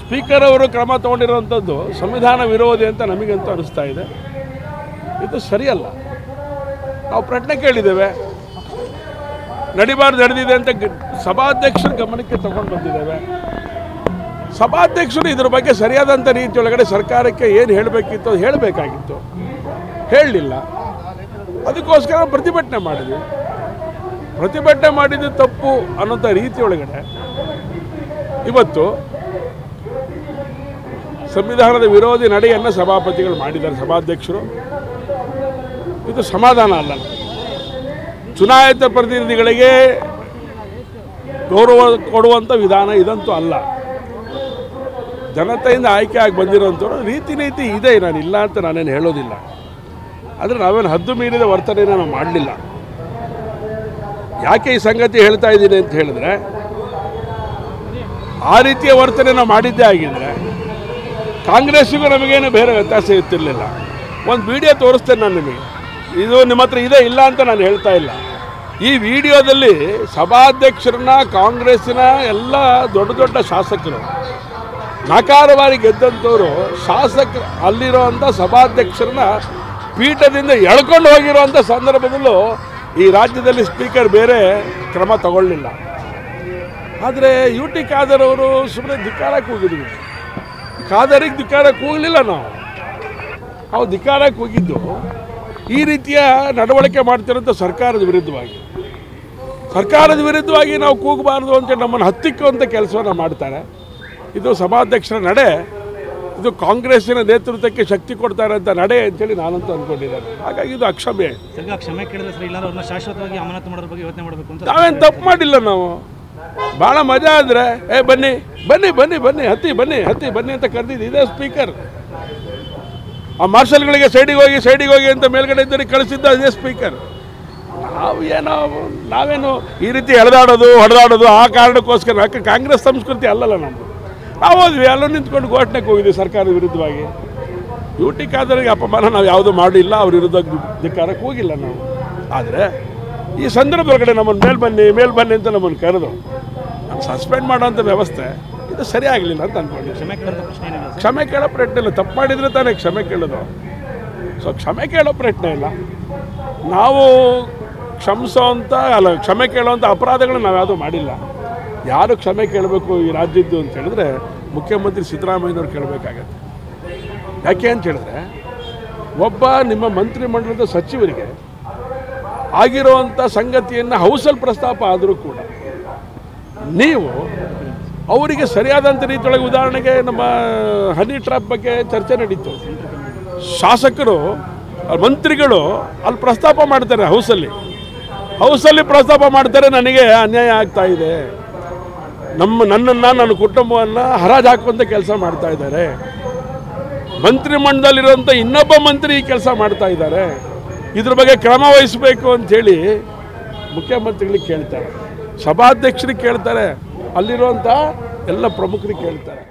Speaker ಅವರು ಕ್ರಮ ತಗೊಂಡಿರುವಂಥದ್ದು ಸಂವಿಧಾನ ವಿರೋಧಿ ಅಂತ ನಮಗಂತೂ ಅನಿಸ್ತಾ ಇದೆ. ಇದು ಸರಿಯಲ್ಲ. ನಾವು ಪ್ರಶ್ನೆ ಕೇಳಿದ್ದೇವೆ, ನಡಿಬಾರ್ದು ನಡೆದಿದೆ ಅಂತ ಸಭಾಧ್ಯಕ್ಷರ ಗಮನಕ್ಕೆ ತಗೊಂಡು ಬಂದಿದ್ದೇವೆ. ಸಭಾಧ್ಯಕ್ಷರು ಇದ್ರ ಬಗ್ಗೆ ಸರಿಯಾದಂಥ ರೀತಿಯೊಳಗಡೆ ಸರ್ಕಾರಕ್ಕೆ ಏನು ಹೇಳಬೇಕಿತ್ತು ಅದು ಹೇಳಬೇಕಾಗಿತ್ತು, ಹೇಳಲಿಲ್ಲ. ಅದಕ್ಕೋಸ್ಕರ ಪ್ರತಿಭಟನೆ ಮಾಡಿದ್ವಿ. ಪ್ರತಿಭಟನೆ ಮಾಡಿದ್ದು ತಪ್ಪು ಅನ್ನೋಂಥ ರೀತಿಯೊಳಗಡೆ ಇವತ್ತು ಸಂವಿಧಾನದ ವಿರೋಧಿ ನಡೆಯನ್ನು ಸಭಾಪತಿಗಳು ಮಾಡಿದ್ದಾರೆ, ಸಭಾಧ್ಯಕ್ಷರು. ಇದು ಸಮಾಧಾನ ಅಲ್ಲ. ಚುನಾಯಿತ ಪ್ರತಿನಿಧಿಗಳಿಗೆ ಗೌರವ ಕೊಡುವಂಥ ವಿಧಾನ ಇದಂತೂ ಅಲ್ಲ. ಜನತೆಯಿಂದ ಆಯ್ಕೆ ಆಗಿ ಬಂದಿರೋಂಥವ್ರು ರೀತಿ ನೀತಿ ಇದೆ, ನಾನು ಇಲ್ಲ ಅಂತ ನಾನೇನು ಹೇಳೋದಿಲ್ಲ. ಆದರೆ ನಾವೇನು ಹದ್ದು ಮೀರಿದ ವರ್ತನೆಯನ್ನು ನಾವು ಮಾಡಲಿಲ್ಲ. ಯಾಕೆ ಈ ಸಂಗತಿ ಹೇಳ್ತಾ ಇದ್ದೀನಿ ಅಂತ ಹೇಳಿದ್ರೆ, ಆ ರೀತಿಯ ವರ್ತನೆ ನಾವು ಮಾಡಿದ್ದೇ ಆಗಿದ್ದರೆ ಕಾಂಗ್ರೆಸ್ಸಿಗೂ ನಮಗೇನು ಬೇರೆ ವ್ಯತ್ಯಾಸ ಇರ್ತಿರಲಿಲ್ಲ. ಒಂದು ವಿಡಿಯೋ ತೋರಿಸ್ತೇನೆ ನಾನು ನಿಮಗೆ. ಇದು ನಿಮ್ಮ ಹತ್ರ ಇದೆ ಇಲ್ಲ ಅಂತ ನಾನು ಹೇಳ್ತಾ ಇಲ್ಲ. ಈ ವಿಡಿಯೋದಲ್ಲಿ ಸಭಾಧ್ಯಕ್ಷರನ್ನ ಕಾಂಗ್ರೆಸ್ಸಿನ ಎಲ್ಲ ದೊಡ್ಡ ದೊಡ್ಡ ಶಾಸಕರು ನಕಾರವಾಗಿ ಗೆದ್ದಂಥವರು ಶಾಸಕರು ಅಲ್ಲಿರುವಂಥ ಸಭಾಧ್ಯಕ್ಷರನ್ನ ಪೀಠದಿಂದ ಎಳ್ಕೊಂಡು ಹೋಗಿರುವಂಥ ಸಂದರ್ಭದಲ್ಲೂ ಈ ರಾಜ್ಯದಲ್ಲಿ ಸ್ಪೀಕರ್ ಬೇರೆ ಕ್ರಮ ತಗೊಳ್ಳಿಲ್ಲ. ಆದರೆ ಯು ಟಿ ಖಾದರ್ ಅವರು ಸುಮ್ಮನೆ ಧಿಕ್ಕಾರಕ್ಕೆ ಹೋಗಿದ್ವಿ. ಖಾದರಿಗೆ ಧಿಕ್ಕಾರಕ್ಕೆ ಹೋಗಲಿಲ್ಲ. ನಾವು ಧಿಕ್ಕಾರಕ್ಕೆ ಹೋಗಿದ್ದು ಈ ರೀತಿಯ ನಡವಳಿಕೆ ಮಾಡ್ತಿರೋಂಥ ಸರ್ಕಾರದ ವಿರುದ್ಧವಾಗಿ ನಾವು ಕೂಗಬಾರ್ದು ಅಂತೇಳಿ ನಮ್ಮನ್ನು ಹತ್ತಿಕ್ಕುವಂಥ ಕೆಲಸವನ್ನು ಮಾಡ್ತಾರೆ. ಇದು ಸಭಾಧ್ಯಕ್ಷರ ನಡೆ, ಇದು ಕಾಂಗ್ರೆಸ್ಸಿನ ನೇತೃತ್ವಕ್ಕೆ ಶಕ್ತಿ ಕೊಡ್ತಾರೆ ಅಂತ ನಡೆ ಅಂತೇಳಿ ನಾನಂತೂ ಅಂದ್ಕೊಂಡಿದ್ದೇನೆ. ಹಾಗಾಗಿ ಇದು ಅಕ್ಷಮ್ಯ. ಕ್ಷಮೆ ಕೇಳಿದ್ರೆ ಸರಿ, ಇಲ್ಲ ಅವ್ರನ್ನ ಶಾಶ್ವತವಾಗಿ ಅಮಾನತು ಮಾಡೋದ್ರ ಬಗ್ಗೆ ಯೋಚನೆ ಮಾಡಬೇಕು ಅಂತ. ನಾವೇನು ತಪ್ಪು ಮಾಡಿಲ್ಲ. ನಾವು ಭಾಳ ಮಜಾ ಅಂದರೆ ಬನ್ನಿ ಬನ್ನಿ ಬನ್ನಿ ಬನ್ನಿ ಹತ್ತಿ ಬನ್ನಿ ಅಂತ ಕರೆದಿದ್ದು ಇದೇ ಸ್ಪೀಕರ್. ಆ ಮಾರ್ಷಲ್ಗಳಿಗೆ ಸೈಡಿಗೆ ಹೋಗಿ ಅಂತ ಮೇಲ್ಗಡೆ ಇದ್ದರಿಗೆ ಕಳಿಸಿದ್ದ ಇದೇ ಸ್ಪೀಕರ್. ನಾವೇನು ಈ ರೀತಿ ಹೊಡೆದಾಡೋದು ಆ ಕಾರಣಕ್ಕೋಸ್ಕರ ಕಾಂಗ್ರೆಸ್ ಸಂಸ್ಕೃತಿ ಅಲ್ಲಲ್ಲ ನಮ್ಮದು. ನಾವು ಹೋದ್ವಿ, ಅಲ್ಲೂ ನಿಂತ್ಕೊಂಡು ಘೋಷಣೆಗೆ ಹೋಗಿದ್ವಿ ಸರ್ಕಾರದ ವಿರುದ್ಧವಾಗಿ. ಯು ಟಿ ಖಾದರ್ಗೆ ಅಪಮಾನ ನಾವು ಯಾವುದೂ ಮಾಡಿಲ್ಲ, ಅವ್ರ ವಿರುದ್ಧ ಧಿಕ್ಕಾರಕ್ಕೆ ಹೋಗಿಲ್ಲ ನಾವು. ಆದರೆ ಈ ಸಂದರ್ಭದೊಳಗಡೆ ನಮ್ಮನ್ನು ಮೇಲ್ ಬನ್ನಿ ಅಂತ ನಮ್ಮನ್ನು ಕರೆದು ನಾನು ಸಸ್ಪೆಂಡ್ ಮಾಡೋಂಥ ವ್ಯವಸ್ಥೆ ಇದು ಸರಿಯಾಗಲಿಲ್ಲ ಅಂತ ಅಂದ್ಕೊಂಡಿದ್ದೆ. ಕ್ಷಮೆ ಕೇಳೋ ಪ್ರಯತ್ನ ಇಲ್ಲ. ತಪ್ಪು ಮಾಡಿದರೆ ತಾನೇ ಕ್ಷಮೆ ಕೇಳೋದು. ಸೊ ಕ್ಷಮೆ ಕೇಳೋ ಪ್ರಯತ್ನ ಇಲ್ಲ. ನಾವು ಕ್ಷಮೆ ಕೇಳೋವಂಥ ಅಪರಾಧಗಳನ್ನ ನಾವು ಯಾವುದೂ ಮಾಡಿಲ್ಲ. ಯಾರು ಕ್ಷಮೆ ಕೇಳಬೇಕು ಈ ರಾಜ್ಯದ್ದು ಅಂತ ಹೇಳಿದ್ರೆ ಮುಖ್ಯಮಂತ್ರಿ ಸಿದ್ದರಾಮಯ್ಯನವ್ರು ಕೇಳಬೇಕಾಗತ್ತೆ. ಯಾಕೆ ಅಂತ ಹೇಳಿದ್ರೆ, ಒಬ್ಬ ನಿಮ್ಮ ಮಂತ್ರಿಮಂಡಲದ ಸಚಿವರಿಗೆ ಆಗಿರುವಂಥ ಸಂಗತಿಯನ್ನು ಹೌಸಲ್ಲಿ ಪ್ರಸ್ತಾಪ ಆದರೂ ಕೂಡ ನೀವು ಅವರಿಗೆ ಸರಿಯಾದಂಥ ರೀತಿಯೊಳಗೆ, ಉದಾಹರಣೆಗೆ ನಮ್ಮ ಹನಿ ಟ್ರ್ಯಾಪ್ ಬಗ್ಗೆ ಚರ್ಚೆ ನಡೀತು. ಶಾಸಕರು ಮಂತ್ರಿಗಳು ಅಲ್ಲಿ ಪ್ರಸ್ತಾಪ ಮಾಡ್ತಾರೆ, ಹೌಸಲ್ಲಿ ಪ್ರಸ್ತಾಪ ಮಾಡ್ತಾರೆ, ನನಗೆ ಅನ್ಯಾಯ ಆಗ್ತಾ ಇದೆ, ನನ್ನನ್ನು ನನ್ನ ಕುಟುಂಬವನ್ನು ಹರಾಜು ಹಾಕುವಂಥ ಕೆಲಸ ಮಾಡ್ತಾ ಇದ್ದಾರೆ, ಮಂತ್ರಿಮಂಡಲದಲ್ಲಿರುವಂಥ ಇನ್ನೊಬ್ಬ ಮಂತ್ರಿ ಈ ಕೆಲಸ ಮಾಡ್ತಾ ಇದ್ದಾರೆ, ಇದ್ರ ಬಗ್ಗೆ ಕ್ರಮ ವಹಿಸಬೇಕು ಅಂಥೇಳಿ ಮುಖ್ಯಮಂತ್ರಿಗಳಿಗೆ ಕೇಳ್ತಾರೆ, ಸಭಾಧ್ಯಕ್ಷರಿಗೆ ಕೇಳ್ತಾರೆ, ಅಲ್ಲಿರುವಂಥ ಎಲ್ಲ ಪ್ರಮುಖರಿಗೆ ಕೇಳ್ತಾರೆ.